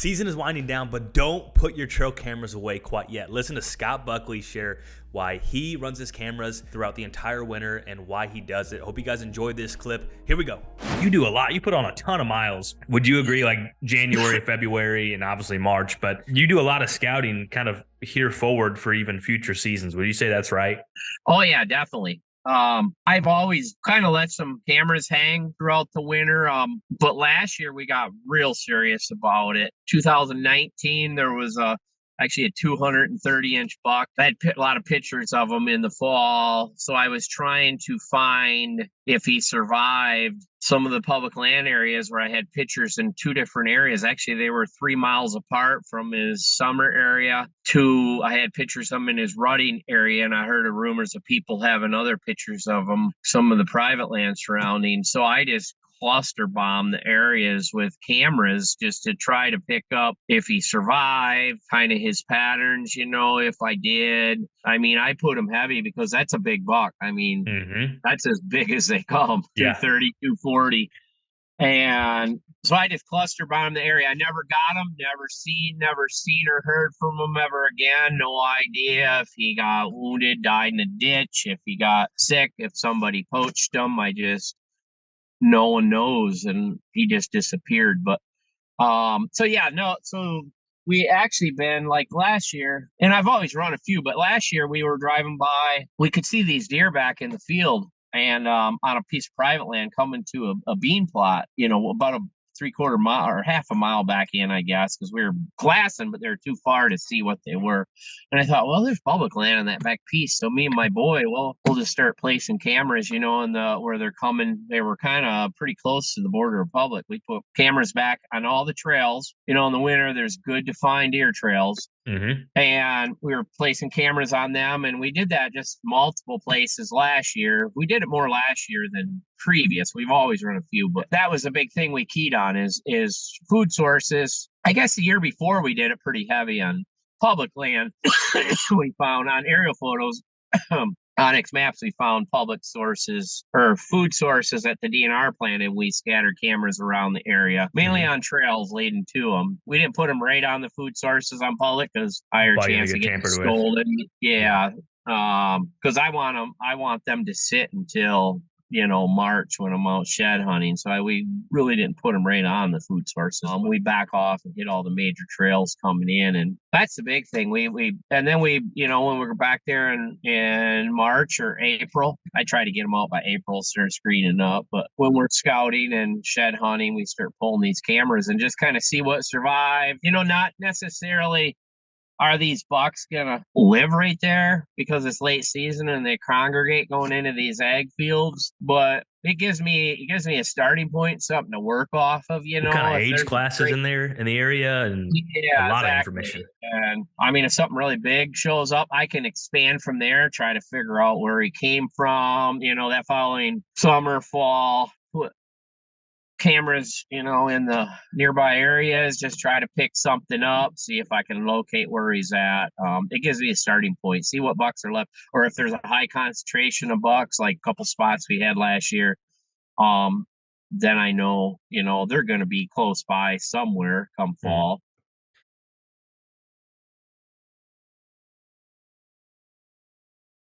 Season is winding down, but don't put your trail cameras away quite yet. Listen to Scott Buckley share why he runs his cameras throughout the entire winter and why he does it. Hope you guys enjoyed this clip. Here we go. You do a lot. You put on a ton of miles. Would you agree, like January, February, and obviously March, but you do a lot of scouting kind of here forward for even future seasons. Would you say that's right? Oh yeah, definitely. I've always kind of let some cameras hang throughout the winter. But last year we got real serious about it. 2019, there was actually a 230-inch buck. I had a lot of pictures of him in the fall. So I was trying to find if he survived some of the public land areas where I had pictures in two different areas. Actually, they were 3 miles apart from his summer area. I had pictures of him in his rutting area, and I heard of rumors of people having other pictures of him, some of the private land surrounding. So I just cluster bomb the areas with cameras just to try to pick up if he survived, kind of his patterns, if I did. I mean, I put him heavy because that's a big buck. I mean, that's as big as they come, 230, 240. And so I just cluster bombed the area. I never got him, never seen or heard from him ever again. No idea if he got wounded, died in a ditch, if he got sick, if somebody poached him. No one knows, and he just disappeared. But so we actually been like last year, and I've always run a few, but last year we were driving by, we could see these deer back in the field, and on a piece of private land coming to a bean plot, about a 3/4 mile or half a mile back in, I guess, because we were glassing, but they were too far to see what they were. And I thought, well, there's public land in that back piece. So me and my boy, we'll just start placing cameras, in where they're coming. They were kind of pretty close to the border of public. We put cameras back on all the trails. In the winter, there's good defined deer trails. And we were placing cameras on them, and we did that just multiple places last year. We did it more last year than previous. We've always run a few, but that was a big thing we keyed on is food sources. I guess the year before we did it pretty heavy on public land. We found on aerial photos, Onyx maps, we found public sources or food sources at the DNR plant, and we scattered cameras around the area, mainly on trails leading to them. We didn't put them right on the food sources on public because higher chance of getting stolen. Yeah, because I want them to sit until March when I'm out shed hunting. So we really didn't put them right on the food sources. We back off and hit all the major trails coming in, and that's the big thing. And then when we were back there in March or April, I try to get them out by April, start screening up. But when we're scouting and shed hunting, we start pulling these cameras and just kind of see what survived. Not necessarily are these bucks gonna live right there because it's late season and they congregate going into these ag fields, but it gives me a starting point, something to work off of. What kind of age classes in there in the area, and a lot of information. And I mean, if something really big shows up, I can expand from there, try to figure out where he came from. That following summer, fall, cameras, in the nearby areas, just try to pick something up, see if I can locate where he's at. It gives me a starting point, see what bucks are left, or if there's a high concentration of bucks, like a couple spots we had last year, then I know, they're going to be close by somewhere come fall.